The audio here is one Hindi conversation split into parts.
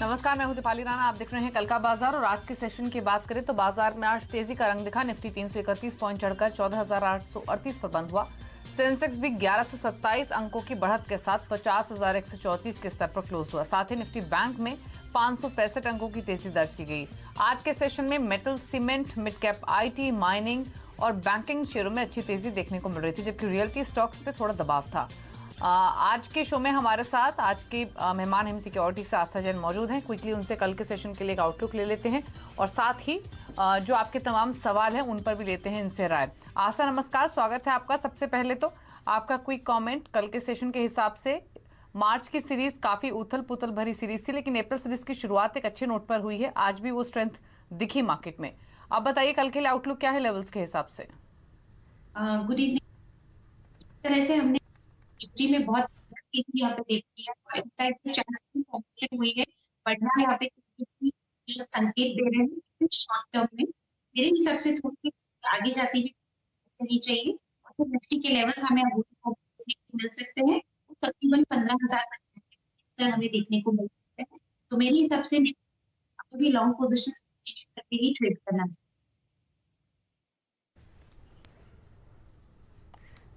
नमस्कार, मैं हूं दीपाली राणा। आप देख रहे हैं कल का बाजार। और आज के सेशन की बात करें तो बाजार में आज तेजी का रंग दिखा। निफ्टी 331 पॉइंट चढ़कर 14,838 पर बंद हुआ। सेंसेक्स भी 1127 अंकों की बढ़त के साथ 50,134 के स्तर पर क्लोज हुआ। साथ ही निफ्टी बैंक में 565 अंकों की तेजी दर्ज की गई। आज के सेशन में metal, cement, mid cap IT, mining और बैंकिंग शेयरों में अच्छी तेजी देखने को मिल रही थी, जबकि रियल्टी स्टॉक्स पे थोड़ा दबाव था। आज के शो में हमारे साथ आज के मेहमान हिम सिक्योरिटी से आस्था जैन मौजूद हैं। क्विकली उनसे कल के सेशन के लिए एक आउटलुक ले लेते हैं और साथ ही जो आपके तमाम सवाल हैं उन पर भी लेते हैं इनसे राय। आस्था, नमस्कार, स्वागत है आपका। सबसे पहले तो आपका क्विक कमेंट कल के सेशन के हिसाब से। मार्च की सीरीज काफी उथल पुथल भरी सीरीज थी, लेकिन अप्रैल सीरीज की शुरुआत एक अच्छे नोट पर हुई है। आज भी वो स्ट्रेंथ दिखी मार्केट में। आप बताइए कल के लिए आउटलुक क्या है लेवल्स के हिसाब से? Good evening. तरह से हमने निफ्टी में बहुत तेजी यहाँ पे देखी है और इनफैक्ट जो चांसेस फॉर्मेशन हुई है बढ़ना यहाँ पे जो संकेत दे रहे हैं शॉर्ट टर्म में मेरे हिसाब से थोड़ी आगे जाती हुई करनी चाहिए। और फिर निफ्टी के लेवल्स हमें मिल सकते हैं, वो तकरीबन 15,000 हमें देखने को मिल सकते हैं। तो मेरे हिसाब से अभी भी लॉन्ग पोजिशन करके ही ट्रेड करना चाहिए।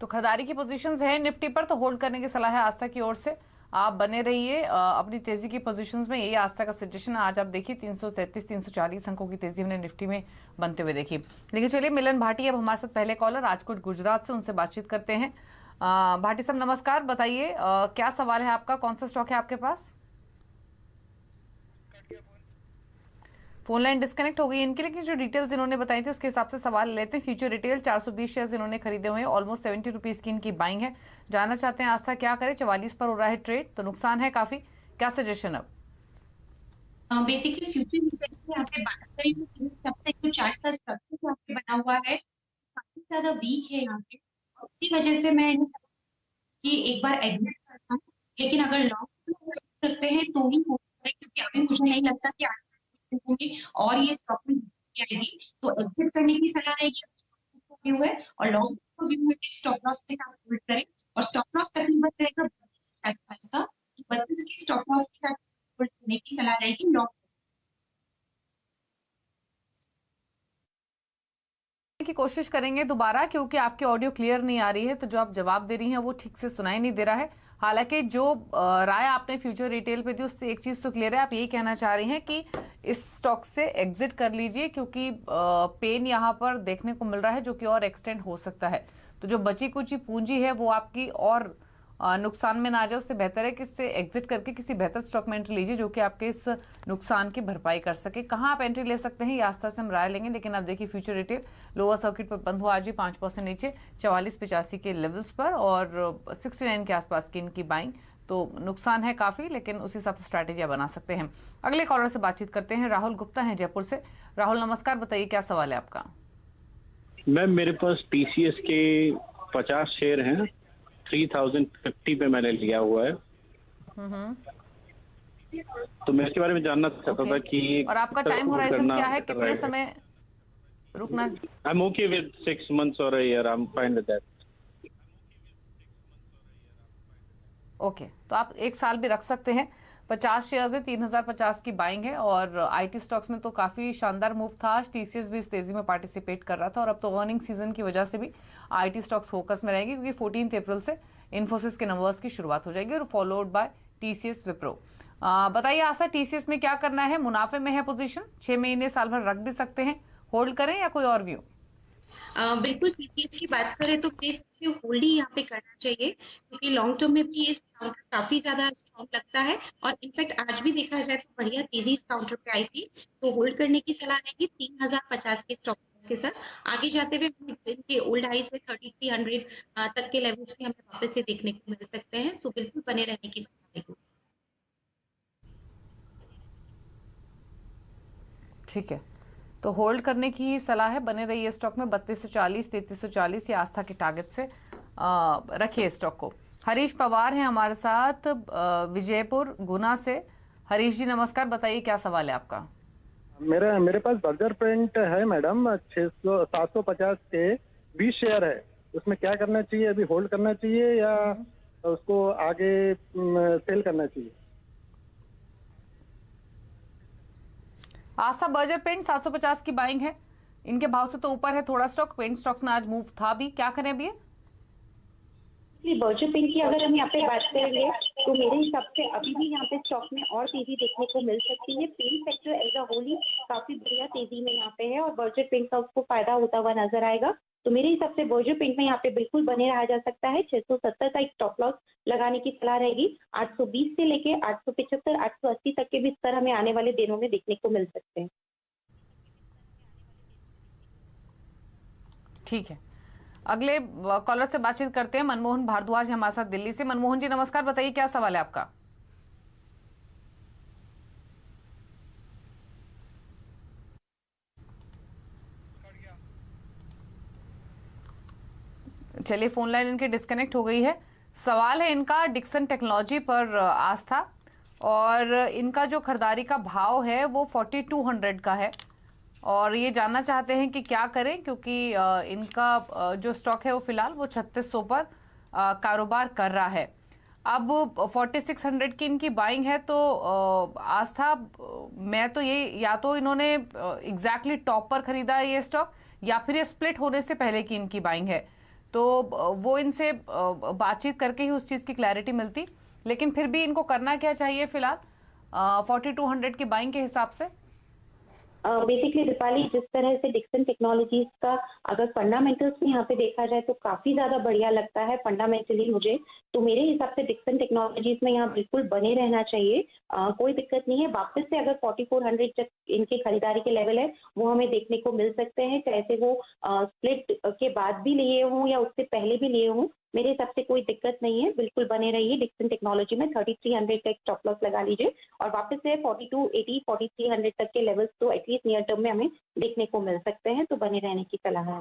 तो खरीदारी की पोजीशंस है निफ्टी पर, तो होल्ड करने की सलाह है आस्था की ओर से। आप बने रहिए अपनी तेजी की पोजीशंस में। यही आस्था का सजेशन है। आज आप देखिए 333 340 अंकों की तेजी हमने निफ्टी में बनते हुए देखी। लेकिन चलिए, मिलन भाटी अब हमारे साथ पहले कॉलर राजकोट गुजरात से, उनसे बातचीत करते हैं। भाटी साहब नमस्कार, बताइए क्या सवाल है आपका, कौन सा स्टॉक है आपके पास? फोन लाइन डिस्कनेक्ट हो गई इनके, लेकिन जो डिटेल्स इन्होंने बताई थी उसके हिसाब से सवाल लेते हैं। फ्यूचर रिटेल 420 शेयर्स इन्होंने खरीदे हुए हैं। ऑलमोस्ट 70 रुपीज की इनकी बाइंग है। जानना चाहते हैं आस्था क्या करे। 44 पर हो रहा है ट्रेड, तो नुकसान है काफी। क्या सजेशन अब? बेसिकली फ्यूचर रिटेल की यहाँ पे बात करें तो सबसे जो चार्ट का स्ट्रक्चर यहाँ पे बना हुआ है काफी ज्यादा वीक है यहाँ पे। और उसी वजह से मैं कि एक बार एग्जिट करता हूँ, लेकिन अगर लॉन्ग टर्म रखते हैं तो ही हो सकता है, क्योंकि अभी मुझे नहीं लगता कि आगे होंगे और ये स्टॉक में आएगी। तो एग्जिट करने की सलाह रहेगी व्यू है, और लॉन्ग टर्म व्यू है स्टॉप लॉस के साथ होल्ड करें। और स्टॉप लॉस तकरीबन रहेगा 32 आसपास का। 32 की स्टॉप लॉस के साथ होल्ड करने की सलाह रहेगी लॉन्ग की कोशिश करेंगे दोबारा, क्योंकि आपकी ऑडियो क्लियर नहीं आ रही है। तो जो आप जवाब दे रही हैं वो ठीक से सुनाई नहीं दे रहा है। हालांकि जो राय आपने फ्यूचर रिटेल पे दी उससे एक चीज तो क्लियर है। आप यही कहना चाह रही हैं कि इस स्टॉक से एग्जिट कर लीजिए, क्योंकि पेन यहाँ पर देखने को मिल रहा है जो कि और एक्सटेंड हो सकता है। तो जो बची कुची पूंजी है वो आपकी और नुकसान में ना जाए, उससे बेहतर है कि इससे एग्जिट करके किसी बेहतर स्टॉक में एंट्री लीजिए जो कि आपके इस नुकसान की भरपाई कर सके। कहाँ आप एंट्री ले सकते हैं ये आस्था से हम राय लेंगे। लेकिन आप देखिए फ्यूचर रिटेल लोअर सर्किट पर बंद हुआ आज भी 5% नीचे 4485 के लेवल्स पर, और 69 के आसपास की इनकी बाइंग। तो नुकसान है काफी, लेकिन उस हिसाब से स्ट्रैटेजी बना सकते हैं। अगले कॉलर से बातचीत करते हैं। राहुल गुप्ता है जयपुर से। राहुल नमस्कार, बताइए क्या सवाल है आपका? मैम, मेरे पास टीसीएस के 50 शेयर हैं। 3050 पे मैंने लिया हुआ है। तो मैं इसके बारे में जानना चाहता था कि और आपका टाइम होराइजन क्या है, कितने समय रुकना? I am okay with 6 months और a year, I am fine with that. Okay, तो आप एक साल भी रख सकते हैं। 50 शेयर्स है, 3050 की बाइंग है। और आईटी स्टॉक्स में तो काफी शानदार मूव था। आज टीसीएस भी इस तेजी में पार्टिसिपेट कर रहा था। और अब तो अर्निंग सीजन की वजह से भी आईटी स्टॉक्स फोकस में रहेंगे, क्योंकि 14 अप्रैल से इन्फोसिस के नंबर्स की शुरुआत हो जाएगी और फॉलोड बाय टीसीएस विप्रो। बताइए आशा, टीसीएस में क्या करना है? मुनाफे में है पोजीशन, 6 महीने साल भर रख भी सकते हैं। होल्ड करें या कोई और व्यू? बिल्कुल टीसीएस की बात करें तो प्लीज इसे होल्ड ही यहाँ पे करना चाहिए, क्योंकि लॉन्ग टर्म में भी इस काउंटर काफी ज्यादा स्ट्रॉन्ग लगता है। और इनफैक्ट आज भी देखा जाए तो बढ़िया तेजी इस काउंटर पे आई थी। तो होल्ड करने की सलाह रहेगी 3050 के स्टॉप के साथ। आगे जाते हुए इनके ओल्ड हाई से 3300 तक के लेवल्स भी हमें वापस से देखने को मिल सकते हैं। सो बिल्कुल बने रहने की सलाह रहेगी। ठीक है, तो होल्ड करने की ही सलाह है। बने रहिए स्टॉक में। 3240 3340 ये आस्था के टारगेट से रखिए स्टॉक को। हरीश पवार हैं हमारे साथ विजयपुर गुना से। हरीश जी नमस्कार, बताइए क्या सवाल है आपका? मेरे पास बर्गर प्रिंट है मैडम, 750 के 20 शेयर है। उसमें क्या करना चाहिए? अभी होल्ड करना चाहिए या उसको आगे सेल करना चाहिए? आस्था बर्जर पेंट 750 की बाइंग है, इनके भाव से तो ऊपर है थोड़ा स्टॉक। पेंट स्टॉक्स में आज मूव था भी, क्या करें अभी? बर्जर पेंट की अगर हम यहाँ पे बात करेंगे तो मेरे हिसाब से अभी भी यहाँ पे स्टॉक में और तेजी देखने को मिल सकती है। Paint sector as a whole ही काफी बढ़िया तेजी में यहाँ पे है और बर्जर पेंट का उसको फायदा होता हुआ नजर आएगा। तो मेरे हिसाब से बर्जर पेंट में यहाँ पे बिल्कुल बने रहा जा सकता है। 670 का एक स्टॉप लॉस लगाने की सलाह रहेगी। 820 से लेके 875 880 तक के भी स्तर हमें आने वाले दिनों में देखने को मिल सकते हैं। ठीक है, अगले कॉलर से बातचीत करते हैं। मनमोहन भारद्वाज है हमारे साथ दिल्ली से। मनमोहन जी नमस्कार, बताइए क्या सवाल है आपका? चलिए, फोन लाइन इनकी डिस्कनेक्ट हो गई है। सवाल है इनका डिक्सन टेक्नोलॉजी पर आस्था, और इनका जो खरीदारी का भाव है वो 4200 का है, और ये जानना चाहते हैं कि क्या करें, क्योंकि इनका जो स्टॉक है वो फिलहाल वो 3600 पर कारोबार कर रहा है। अब 4600 की इनकी बाइंग है, तो आस्था मैं तो ये, या तो इन्होंने एग्जैक्टली टॉप पर खरीदा है ये स्टॉक, या फिर ये स्प्लिट होने से पहले की इनकी बाइंग है, तो वो इनसे बातचीत करके ही उस चीज़ की क्लैरिटी मिलती। लेकिन फिर भी इनको करना क्या चाहिए फिलहाल 4200 की बाइंग के हिसाब से? बेसिकली दीपाली, जिस तरह से डिक्सन टेक्नोलॉजीज का अगर फंडामेंटल्स में यहाँ पे देखा जाए तो काफी ज्यादा बढ़िया लगता है फंडामेंटली मुझे। तो मेरे हिसाब से डिक्सन टेक्नोलॉजीज में यहाँ बिल्कुल बने रहना चाहिए। कोई दिक्कत नहीं है। वापस से अगर 4400 तक इनके खरीदारी के लेवल है वो हमें देखने को मिल सकते हैं, चाहे से वो स्प्लिट के बाद भी लिए हों या उससे पहले भी लिए हों। मेरे हिसाब से कोई दिक्कत नहीं है, बिल्कुल बने रहिए डिक्सन टेक्नोलॉजी में। 3300 का स्टॉप लॉस लगा लीजिए और वापस से 4280 4300 तक के लेवल्स तो एटलीस्ट नियर टर्म में हमें देखने को मिल सकते हैं, तो बने रहने की सलाह है।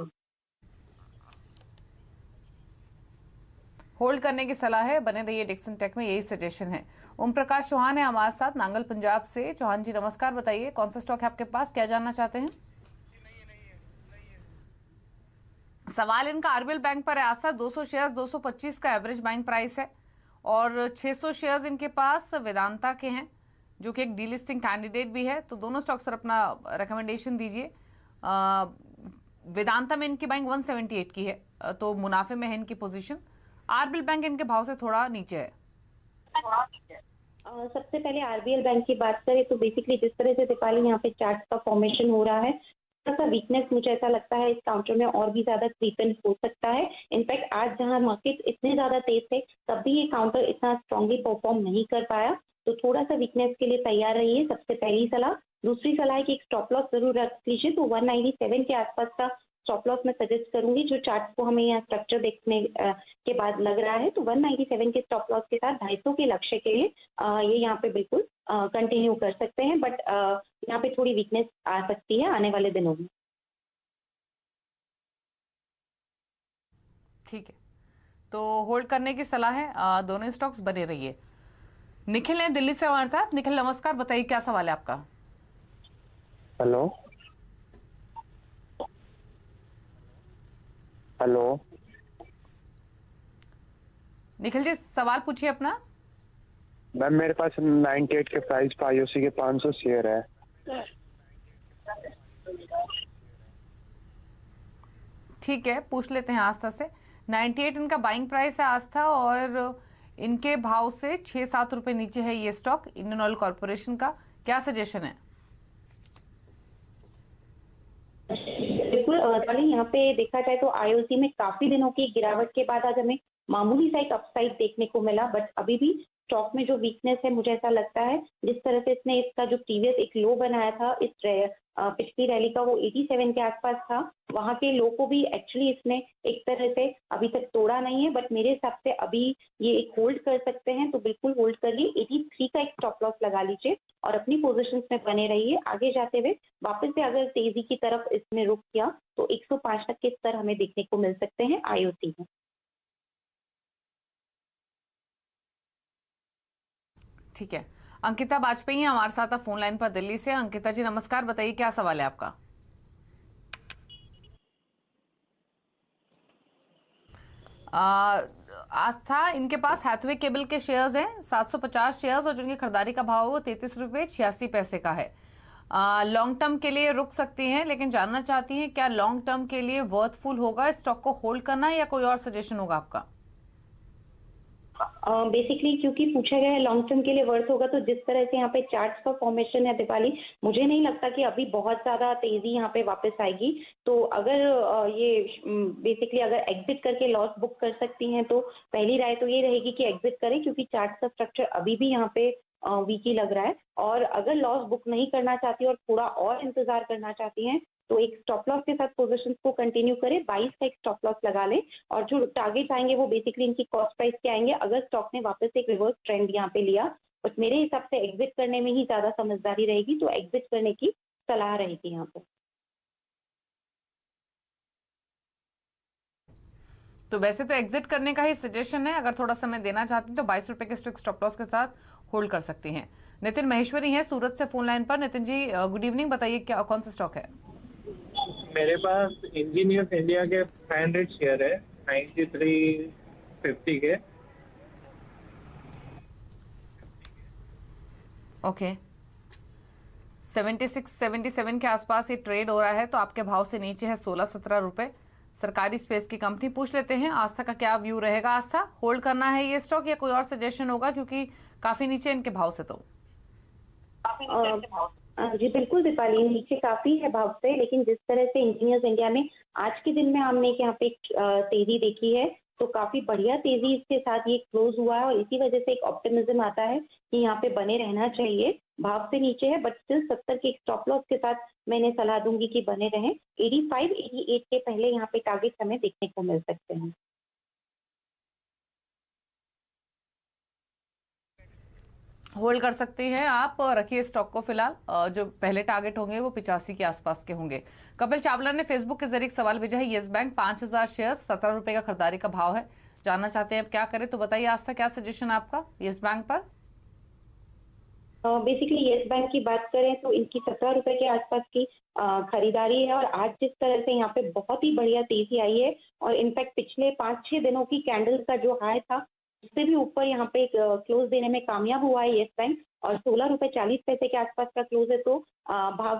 होल्ड करने की सलाह है, बने रहिए डिक्सन टेक में, यही सजेशन है। ओम प्रकाश चौहान है हमारे साथ नांगल पंजाब से। चौहान जी नमस्कार, बताइए कौन सा स्टॉक है आपके पास, क्या जानना चाहते हैं? सवाल इनका आरबीएल बैंक पर है आस्था। 200 शेयर्स 225 का एवरेज बाइंग प्राइस है, और 600 शेयर्स इनके पास वेदांता के हैं जो कि एक डीलिस्टिंग कैंडिडेट भी है। तो दोनों स्टॉक्स पर अपना रिकमेंडेशन दीजिए। वेदांता में इनकी बाइंग 178 की है, तो मुनाफे में है इनकी पोजीशन। आरबीएल बैंक इनके भाव से थोड़ा नीचे है। सबसे पहले आरबीएल बैंक की बात करें तो बेसिकली जिस तरह से दीपाली यहाँ पे चार्ट का फॉर्मेशन हो रहा है, थोड़ा सा वीकनेस मुझे ऐसा लगता है इस काउंटर में और भी ज्यादा क्रीपन हो सकता है। इनफैक्ट आज जहां मार्केट इतने ज्यादा तेज थे तब भी ये काउंटर इतना स्ट्रांगली परफॉर्म नहीं कर पाया, तो थोड़ा सा वीकनेस के लिए तैयार रहिए, सबसे पहली सलाह। दूसरी सलाह है कि एक स्टॉप लॉस जरूर रख लीजिए, तो 197 के आसपास का स्टॉप लॉस मैं सजेस्ट करूंगी। जो चार्ट को हमें यहाँ स्ट्रक्चर देखने के बाद लग रहा है, तो 197 के स्टॉप लॉस के साथ 250 के लक्ष्य के लिए ये यहाँ पे बिल्कुल कंटिन्यू कर सकते हैं, बट यहाँ पे थोड़ी वीकनेस आ सकती है आने वाले दिनों में। ठीक है, तो होल्ड करने की सलाह है, दोनों स्टॉक्स बने रहिए। निखिल है दिल्ली से हमारे साथ। निखिल नमस्कार, बताइए क्या सवाल है आपका? हेलो हेलो निखिल जी सवाल पूछिए अपना। मैम, मेरे पास 98 के प्राइस पर आईओसी के 500 शेयर है। ठीक है, पूछ लेते हैं आस्था से। 98 इनका बाइंग प्राइस है आस्था, और इनके भाव से 6-7 रुपए नीचे है ये स्टॉक इंडियन ऑयल कॉर्पोरेशन का। क्या सजेशन है? बिल्कुल, यहाँ पे देखा जाए तो आईओसी में काफी दिनों की गिरावट के बाद आज हमें मामूली सा एक अपसाइड देखने को मिला, बट अभी भी स्टॉक में जो वीकनेस है मुझे ऐसा लगता है जिस तरह से इसने इसका जो प्रीवियस एक लो बनाया था इस पिछली रैली का, वो 87 के आसपास था। वहां के लो को भी एक्चुअली इसने एक तरह से अभी तक तोड़ा नहीं है, बट मेरे हिसाब से अभी ये एक होल्ड कर सकते हैं, तो बिल्कुल होल्ड करिए। 83 का एक स्टॉप लॉस लगा लीजिए और अपनी पोजीशंस में बने रहिए। आगे जाते हुए वापस से अगर तेजी की तरफ इसने रुख किया तो 105 तक के स्तर हमें देखने को मिल सकते हैं आईओसी में। ठीक है, अंकिता वाजपेयी हमारे साथ फोन लाइन पर दिल्ली से। अंकिता जी नमस्कार, बताइए क्या सवाल है आपका? आस्था इनके पास हैथवे केबल के शेयर्स हैं 750 शेयर्स, और जो इनकी खरीदारी का भाव है वो 33 रुपये 86 पैसे का है। लॉन्ग टर्म के लिए रुक सकती हैं, लेकिन जानना चाहती हैं क्या लॉन्ग टर्म के लिए वर्थफुल होगा स्टॉक को होल्ड करना या कोई और सजेशन होगा आपका? बेसिकली क्योंकि पूछा गया है लॉन्ग टर्म के लिए वर्थ होगा, तो जिस तरह से यहाँ पे चार्ट्स का फॉर्मेशन है दीपाली, मुझे नहीं लगता कि अभी बहुत ज्यादा तेजी यहाँ पे वापस आएगी। तो अगर ये बेसिकली अगर एग्जिट करके लॉस बुक कर सकती हैं तो पहली राय तो ये रहेगी कि एग्जिट करें, क्योंकि चार्ट का स्ट्रक्चर अभी भी यहाँ पे वीक ही लग रहा है। और अगर लॉस बुक नहीं करना चाहती और थोड़ा और इंतजार करना चाहती हैं तो एक स्टॉप लॉस के साथ पोजीशंस को कंटिन्यू करें, 22 का एक स्टॉप लॉस लगा लें, और जो टारगेट्स आएंगे वो बेसिकली इनकी कॉस्ट प्राइस के आएंगे अगर स्टॉक ने वापस एक रिवर्स ट्रेंड यहाँ पे लिया। बट मेरे हिसाब से एग्जिट करने में ही ज्यादा समझदारी रहेगी, तो एग्जिट करने की सलाह रहेगी यहाँ पर। तो वैसे तो एग्जिट करने का ही सजेशन है, अगर थोड़ा समय देना चाहती हैं तो 22 रुपए के स्टॉप लॉस के साथ होल्ड कर सकती हैं। नितिन महेश्वरी हैं सूरत से फोन लाइन पर। नितिन जी गुड इवनिंग, बताइए क्या कौन सा स्टॉक है? मेरे पास इंजीनियर्स इंडिया के 500 शेयर है 93.50 के। ओके 76-77 के आसपास ये ट्रेड हो रहा है, तो आपके भाव से नीचे है 16-17 रुपए। सरकारी स्पेस की कंपनी, पूछ लेते हैं आस्था का क्या व्यू रहेगा। आस्था, होल्ड करना है ये स्टॉक या कोई और सजेशन होगा, क्योंकि काफी नीचे इनके भाव से? तो जी बिल्कुल दीपाली, नीचे काफी है भाव से, लेकिन जिस तरह से इंजीनियर्स इंडिया में आज के दिन में हमने यहाँ पे तेजी देखी है, तो काफी बढ़िया तेजी इसके साथ ये क्लोज हुआ है, और इसी वजह से एक ऑप्टिमिज्म आता है कि यहाँ पे बने रहना चाहिए। भाव से नीचे है बट स्टिल 70 के एक स्टॉप लॉस के साथ मैंने सलाह दूंगी कि बने रहें। 85-88 के पहले यहाँ पे टारगेट हमें देखने को मिल सकते हैं। होल्ड कर सकते हैं आप, रखिए स्टॉक को फिलहाल। जो पहले टारगेट होंगे वो 85 के आसपास के होंगे। कपिल चावला ने फेसबुक के जरिए एक सवाल भेजा है। येस बैंक 5000 शेयर 17 रुपए का खरीदारी का भाव है, जानना चाहते हैं अब क्या करें, तो बताइए आस्था क्या सजेशन है आपका येस बैंक पर? बेसिकली येस बैंक की बात करें तो इनकी 17 रुपए के आसपास की खरीदारी है, और आज जिस तरह से यहाँ पे बहुत ही बढ़िया तेजी आई है, और इनफैक्ट पिछले 5-6 दिनों की कैंडल का जो हाई था उससे भी ऊपर यहाँ पे क्लोज देने में कामयाब हुआ है येस बैंक, और 16 रुपए 40 पैसे के आसपास का क्लोज है, तो भाव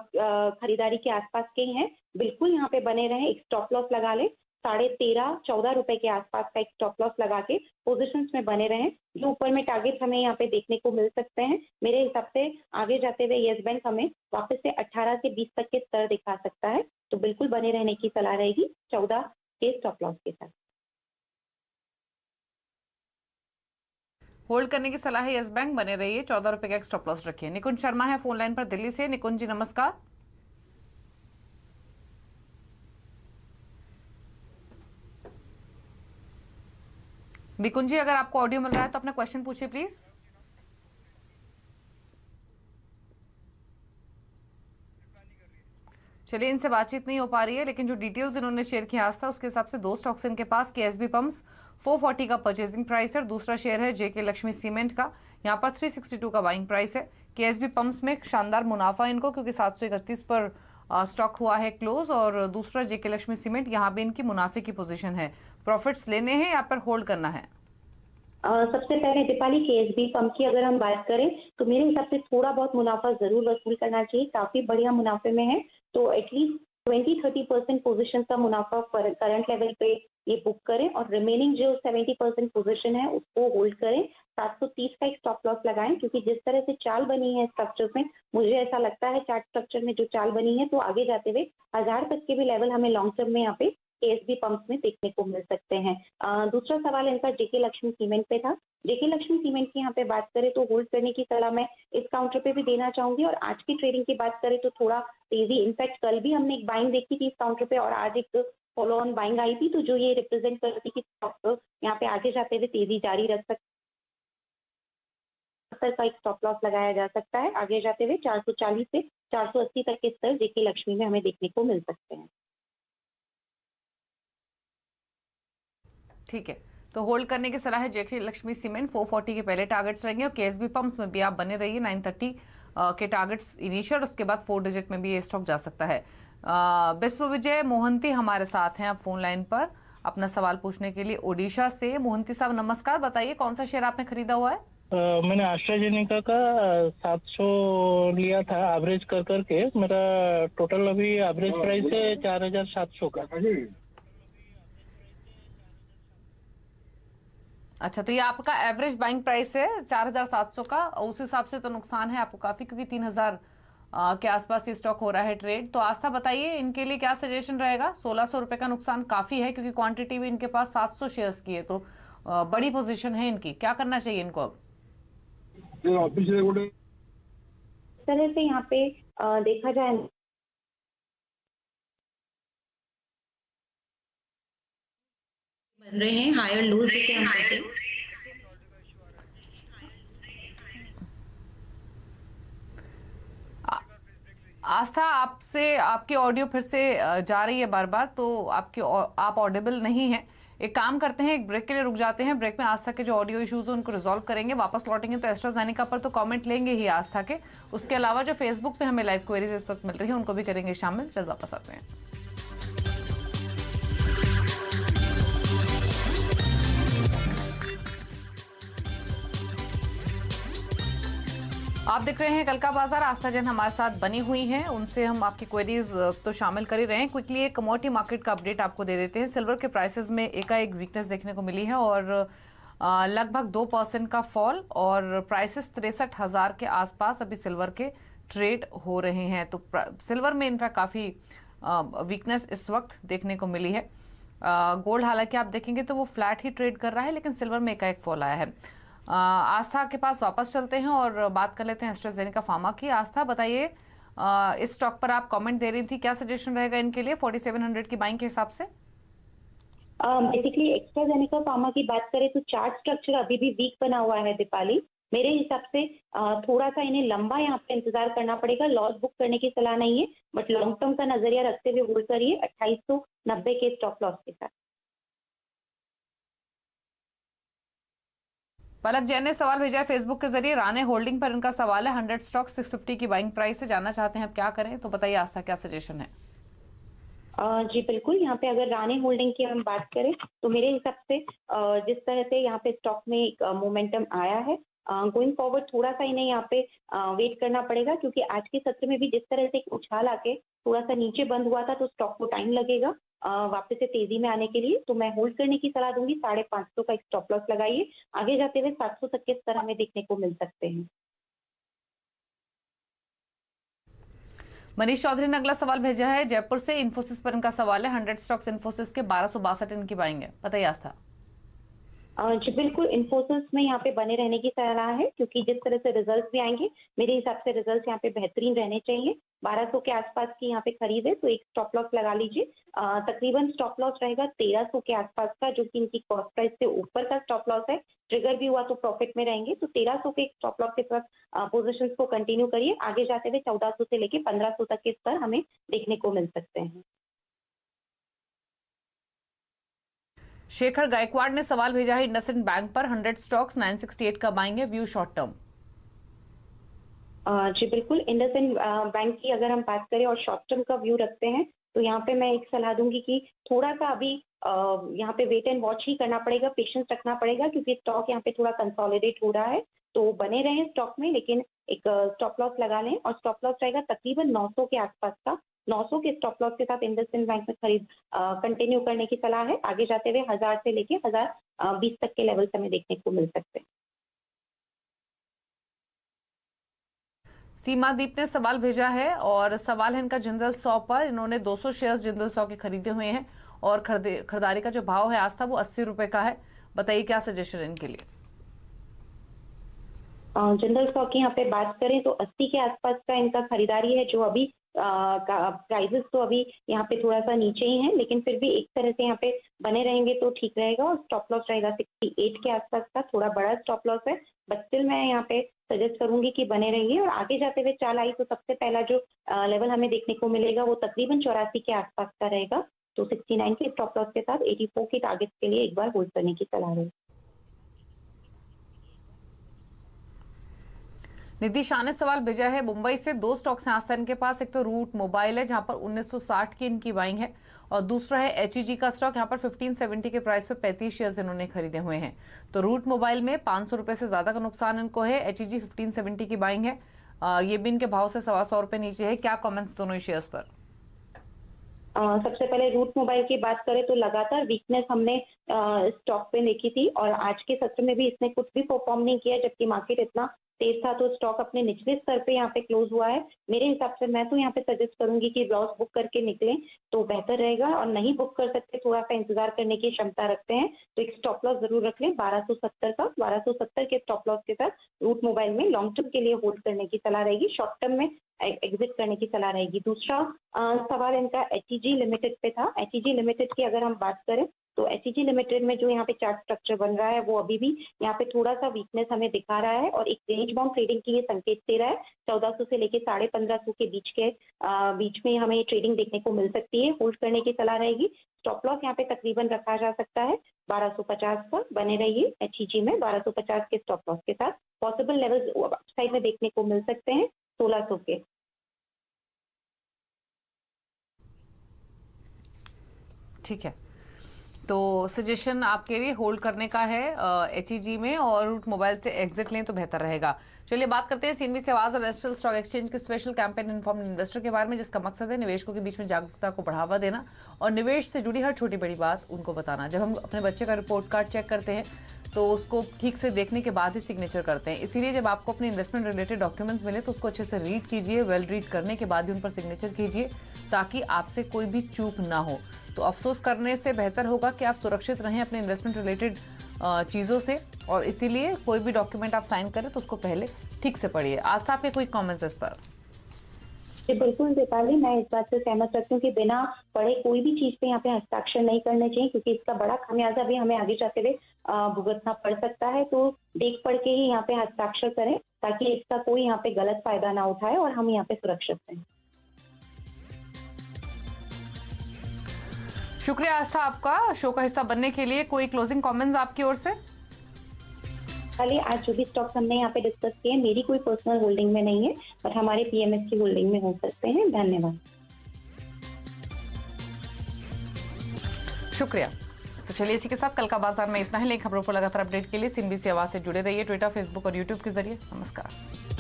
खरीदारी के आसपास के ही हैं। बिल्कुल यहाँ पे बने रहे, एक स्टॉप लॉस लगा ले 13.5-14 रुपए के आसपास का एक स्टॉप लॉस लगा के पोजिशन में बने रहे। जो ऊपर में टारगेट हमें यहाँ पे देखने को मिल सकते हैं, मेरे हिसाब से आगे जाते हुए येस बैंक हमें वापस से 18 से 20 तक के स्तर दिखा सकता है, तो बिल्कुल बने रहने की सलाह रहेगी 14 के स्टॉप लॉस के साथ। होल्ड करने की सलाह है येस बैंक, बने रहिए, 14 रुपए का एक स्टॉप लॉस रखिए। निकुंज शर्मा है फोन लाइन पर दिल्ली से। निकुंज जी नमस्कार। निकुंज जी अगर आपको ऑडियो मिल रहा है तो अपना क्वेश्चन पूछिए प्लीज। चलिए, इनसे बातचीत नहीं हो पा रही है, लेकिन जो डिटेल्स इन्होंने शेयर किया आस्था, उसके हिसाब से 2 स्टॉक्स इनके पास। केएसबी पंप्स 440 का परचेजिंग प्राइस है, दूसरा शेयर है जेके लक्ष्मी सीमेंट का, यहाँ पर 362 का बाइंग प्राइस है। केएसबी पंप्स में शानदार मुनाफा इनको, क्योंकि 731 पर स्टॉक हुआ है क्लोज, और दूसरा जेके लक्ष्मी सीमेंट, यहाँ भी इनकी मुनाफे की पोजीशन है। प्रॉफिट्स लेने हैं या पर होल्ड करना है? सबसे पहले दीपाली केएसबी पंप की अगर हम बात करें तो मेरे हिसाब से थोड़ा बहुत मुनाफा जरूर वसूल करना चाहिए, काफी बढ़िया मुनाफे में है, तो एटलीस्ट 20-30% पोजीशन का मुनाफा करंट लेवल पे ये बुक करें, और रिमेनिंग जो 70% पोजीशन है उसको होल्ड करें। 730 का एक स्टॉप लॉस लगाएं, क्योंकि जिस तरह से चाल बनी है स्ट्रक्चर में, मुझे ऐसा लगता है चार्ट स्ट्रक्चर में जो चाल बनी है, तो आगे जाते हुए 1000 तक के भी लेवल हमें लॉन्ग टर्म में यहाँ पे केएसबी पंप्स में देखने को मिल सकते हैं। दूसरा सवाल इनका जेके लक्ष्मी सीमेंट पे था। जेके लक्ष्मी सीमेंट की यहाँ पे बात करें तो होल्ड करने की सलाह मैं इस काउंटर पे भी देना चाहूंगी, और आज की ट्रेडिंग की बात करें तो थोड़ा तेजी, इनफैक्ट कल भी हमने एक बाइंग देखी थी इस काउंटर पे, और आज एक फॉलो ऑन बाइंग आई थी, तो जो ये रिप्रेजेंट करती कि यहाँ पे आगे जाते हुए तेजी जारी रख सकते का एक स्टॉप लॉस लगाया जा सकता है। आगे जाते हुए 440 से 480 तक के स्तर जेके लक्ष्मी में हमें देखने को मिल सकते हैं। ठीक है, तो होल्ड करने की सलाह है जेके लक्ष्मी सीमेंट, 440 के पहले टारगेट्स रहेंगे, और केएसबी पंप्स में भी आप बने रहिए, 930 के टारगेट्स इनिशियल, उसके बाद 4 डिजिट में भी ये स्टॉक जा सकता है। विश्व विजय मोहंती हमारे साथ हैं अब फोन लाइन पर अपना सवाल पूछने के लिए ओडिशा से। मोहंती साहब नमस्कार, बताइए कौन सा शेयर आपने खरीदा हुआ है? मैंने एस्ट्राजेनेका का 700 लिया था एवरेज कर करके। मेरा टोटल अभी एवरेज प्राइस है 4700 का। अच्छा, तो ये आपका एवरेज बाइंग प्राइस है 4700 का। उस हिसाब से तो नुकसान है आपको काफी, क्योंकि 3000 के आसपास ये स्टॉक हो रहा है ट्रेड। तो आस्था बताइए इनके लिए क्या सजेशन रहेगा? 1600 रुपए का नुकसान काफी है, क्योंकि क्वांटिटी भी इनके पास 700 शेयर्स की है, तो बड़ी पोजीशन है इनकी। क्या करना चाहिए इनको अब? इस तरह से यहाँ पे देखा जाए बन रहे हैं हायर लोज जिसे हम कहते हैं। आस्था, आपसे आपकी ऑडियो फिर से जा रही है बार बार, तो आप ऑडिबल नहीं है। एक काम करते हैं, एक ब्रेक के लिए रुक जाते हैं। ब्रेक में आस्था के जो ऑडियो इश्यूज है उनको रिजॉल्व करेंगे। वापस लौटेंगे तो एस्ट्राजेनेका पर तो कमेंट लेंगे ही आस्था के। उसके अलावा जो फेसबुक पे हमें लाइव क्वेरीज इस वक्त मिल रही है उनको भी करेंगे शामिल। जल्द वापस आते हैं। आप देख रहे हैं कल का बाजार। आस्था जैन हमारे साथ बनी हुई हैं, उनसे हम आपकी क्वेरीज तो शामिल कर ही रहे हैं। क्विकली एक कमोडिटी मार्केट का अपडेट आपको दे देते हैं। सिल्वर के प्राइसेस में एकाएक वीकनेस देखने को मिली है और लगभग 2% का फॉल, और प्राइसेस 63,000 के आसपास अभी सिल्वर के ट्रेड हो रहे हैं। तो सिल्वर में इनफैक्ट काफी वीकनेस इस वक्त देखने को मिली है। गोल्ड हालांकि आप देखेंगे तो वो फ्लैट ही ट्रेड कर रहा है, लेकिन सिल्वर में एकाएक फॉल आया है। आस्था के पास वापस चलते हैं और बात कर लेते हैं एस्ट्राजेनेका फार्मा की। आस्था बताइए, इस स्टॉक पर आप कमेंट दे रही थी, क्या सजेशन रहेगा इनके लिए 4700 की बाइंग के हिसाब से? बेसिकली एस्ट्राजेनेका फार्मा की बात करें तो चार्ट स्ट्रक्चर अभी भी वीक बना हुआ है दीपाली। मेरे हिसाब से थोड़ा सा इन्हें लंबा यहाँ पे इंतजार करना पड़ेगा। लॉस बुक करने की सलाह नहीं है, बट लॉन्ग टर्म का नजरिया रखते हुए होल्ड करिए 2890 के स्टॉप लॉस के साथ। पलक जैन ने सवाल भेजा है फेसबुक के जरिए। राणे होल्डिंग पर इनका सवाल है। 100 स्टॉक 650 की बाइंग प्राइस है, जानना चाहते हैं अब क्या करें। तो बताइए आस्था, क्या सजेशन है? जी बिल्कुल, यहाँ पे अगर राणे होल्डिंग की हम बात करें तो मेरे हिसाब से जिस तरह से यहाँ पे स्टॉक में एक मोमेंटम आया है, गोइंग फॉरवर्ड थोड़ा सा इन्हें यहाँ पे वेट करना पड़ेगा, क्योंकि आज के सत्र में भी जिस तरह से एक उछाल आके थोड़ा सा नीचे बंद हुआ था, तो स्टॉक को टाइम लगेगा वापस से तेजी में आने के लिए। तो मैं होल्ड करने की सलाह दूंगी। 550 का एक स्टॉप लॉस लगाइए। आगे जाते हुए 700 तक के स्तर हमें देखने को मिल सकते हैं। मनीष चौधरी ने अगला सवाल भेजा है जयपुर से। इन्फोसिस पर इनका सवाल है। 100 स्टॉक्स इन्फोसिस के 1262 इनकी बाइंग है, बताइए आस्था। जी बिल्कुल, इन्फोसिस में यहाँ पे बने रहने की सलाह है, क्योंकि जिस तरह से रिजल्ट्स भी आएंगे मेरे हिसाब से रिजल्ट्स यहाँ पे बेहतरीन रहने चाहिए। 1200 के आसपास की यहाँ पे खरीद है, तो एक स्टॉप लॉस लगा लीजिए। तकरीबन स्टॉप लॉस रहेगा 1300 के आसपास का, जो कि इनकी कॉस्ट प्राइस से ऊपर का स्टॉप लॉस है। ट्रिगर भी हुआ तो प्रॉफिट में रहेंगे। तो 1300 के स्टॉप लॉस के साथ पोजिशन को कंटिन्यू करिए। आगे जाते हुए 1400 से लेके 1500 तक के स्तर हमें देखने को मिल सकते हैं। शेखर गायकवाड़ ने सवाल भेजा है इंडसइंड बैंक पर। 100 स्टॉक्स 968 का बाइंग है, व्यू शॉर्ट टर्म। जी बिल्कुल, इंडसइंड बैंक की अगर हम बात करें और शॉर्ट टर्म का व्यू रखते हैं, तो यहाँ पे मैं एक सलाह दूंगी कि थोड़ा सा अभी यहाँ पे वेट एंड वॉच ही करना पड़ेगा, पेशेंस रखना पड़ेगा, क्योंकि स्टॉक यहाँ पे थोड़ा कंसोलिडेट हो रहा है। तो बने रहें स्टॉक में, लेकिन एक स्टॉप लॉस लगा लें, और स्टॉप लॉस रहेगा तकरीबन 900 के आसपास का। 900 के स्टॉप लॉस के साथ इंडसइंड बैंक में खरीद कंटिन्यू करने की सलाह है। आगे जाते हुए 1000 से लेके 1020 तक के लेवल्स हमें देखने को मिल सकते हैं। सीमादीप ने सवाल भेजा है, और सवाल है इनका जिंदल 100 पर। इन्होंने 200 शेयर्स जिंदल 100 के खरीदे हुए हैं, और खरीदारी का जो भाव है आस्था वो 80 रुपए का है। बताइए क्या सजेशन है इनके लिए? जिंदल स्टॉक की यहाँ पे बात करें तो 80 के आसपास का इनका खरीदारी है, जो अभी प्राइजेस तो अभी यहाँ पे थोड़ा सा नीचे ही है, लेकिन फिर भी एक तरह से यहाँ पे बने रहेंगे तो ठीक रहेगा। और स्टॉप लॉस रहेगा 68 के आसपास का, थोड़ा बड़ा स्टॉप लॉस है, बट स्टिल मैं यहाँ पे सजेस्ट करूंगी कि बने रहिए। और आगे जाते हुए चाल आई तो सबसे पहला जो लेवल हमें देखने को मिलेगा वो तकरीबन 84 के आसपास का रहेगा। तो 69 के स्टॉप लॉस के साथ 84 के टारगेट के लिए एक बार होल्ड करने की सलाह है। निधि शाह ने सवाल भेजा है मुंबई से। 2 स्टॉक्स हैं आस्था इनके पास। एक तो रूट मोबाइल है, जहां पर 1960 की इनकी बाइंग है, और दूसरा है HEG का स्टॉक, यहाँ पर 1570 के प्राइस पे 35 शेयर्स इन्होंने खरीदे हुए हैं। तो रूट मोबाइल में 500 रुपए से ज्यादा का नुकसान इनको है। HEG 1570 की बाइंग है, ये भी इनके भाव से 125 रुपए नीचे है। क्या कमेंट्स दोनों ही शेयर्स पर? सबसे पहले रूट मोबाइल की बात करें तो लगातार वीकनेस हमने स्टॉक पे देखी थी और आज के सत्र में भी इसने कुछ भी परफॉर्म नहीं किया, जबकि मार्केट इतना तेज था तो स्टॉक अपने निचले स्तर पे यहाँ पे क्लोज हुआ है। मेरे हिसाब से मैं तो यहाँ पे सजेस्ट करूंगी कि लॉस बुक करके निकलें तो बेहतर रहेगा, और नहीं बुक कर सकते थोड़ा सा इंतजार करने की क्षमता रखते हैं तो एक स्टॉप लॉस जरूर रख लें 1270 का। 1270 के स्टॉप लॉस के साथ रूट मोबाइल में लॉन्ग टर्म के लिए होल्ड करने की सलाह रहेगी, शॉर्ट टर्म में एग्जिट करने की सलाह रहेगी। दूसरा सवाल इनका HEG लिमिटेड पे था। HEG लिमिटेड की अगर हम बात करें तो HEG लिमिटेड में जो यहाँ पे चार्ट स्ट्रक्चर बन रहा है वो अभी भी यहाँ पे थोड़ा सा वीकनेस हमें दिखा रहा है और एक रेंज बाउंड ट्रेडिंग की ये संकेत दे रहा है। 1400 से लेके 1550 के बीच में हमें ट्रेडिंग देखने को मिल सकती है, होल्ड करने की सलाह रहेगी। स्टॉप लॉस यहाँ पे तकरीबन रखा जा सकता है 1250 पर। बने रहिए HEG में 1250 के स्टॉप लॉस के साथ। पॉसिबल लेवल्स साइड में देखने को मिल सकते हैं 1600 के। ठीक है, तो सजेशन आपके लिए होल्ड करने का है HEG में, और रूट मोबाइल से एग्जिट लें तो बेहतर रहेगा। चलिए बात करते हैं CNBC से आवाज और नेशनल स्टॉक एक्सचेंज के स्पेशल कैंपेन इन्फॉर्म्ड इन्वेस्टर के बारे में, जिसका मकसद है निवेशकों के बीच में जागरूकता को बढ़ावा देना और निवेश से जुड़ी हर छोटी बड़ी बात उनको बताना। जब हम अपने बच्चे का रिपोर्ट कार्ड चेक करते हैं तो उसको ठीक से देखने के बाद ही सिग्नेचर करते हैं, इसीलिए जब आपको अपने इन्वेस्टमेंट रिलेटेड डॉक्यूमेंट्स मिले तो उसको अच्छे से रीड कीजिए, वेल रीड करने के बाद ही उन पर सिग्नेचर कीजिए ताकि आपसे कोई भी चूक ना हो। तो अफसोस करने से बेहतर होगा कि आप सुरक्षित रहें अपने इन्वेस्टमेंट रिलेटेड चीज़ों से, और इसीलिए कोई भी डॉक्यूमेंट आप साइन करें तो उसको पहले ठीक से पढ़िए। आस्था, आपके कोई कमेंट्स इस पर? जी बिल्कुल दीपाली, मैं इस बात से सहमत रखती हूँ कि बिना पढ़े कोई भी चीज पे यहाँ पे हस्ताक्षर नहीं करने चाहिए, क्योंकि इसका बड़ा खामियाजा भी हमें आगे जाते हुए भुगतना पड़ सकता है। तो देख पढ़ के ही यहाँ पे हस्ताक्षर करें ताकि इसका कोई यहाँ पे गलत फायदा ना उठाए और हम यहाँ पे सुरक्षित रहें। शुक्रिया आस्था आपका शो का हिस्सा बनने के लिए। कोई क्लोजिंग कमेंट्स आपकी ओर से? खाली आज जो भी स्टॉक्स हमने यहाँ पे डिस्कस किए मेरी कोई पर्सनल होल्डिंग में नहीं है, बट हमारे PMS की होल्डिंग में हो सकते हैं। धन्यवाद। शुक्रिया। तो चलिए इसी के साथ कल का बाजार में इतना ही। नई खबरों पर लगातार अपडेट के लिए CNBC आवाज से जुड़े रहिए, ट्विटर, फेसबुक और यूट्यूब के जरिए। नमस्कार।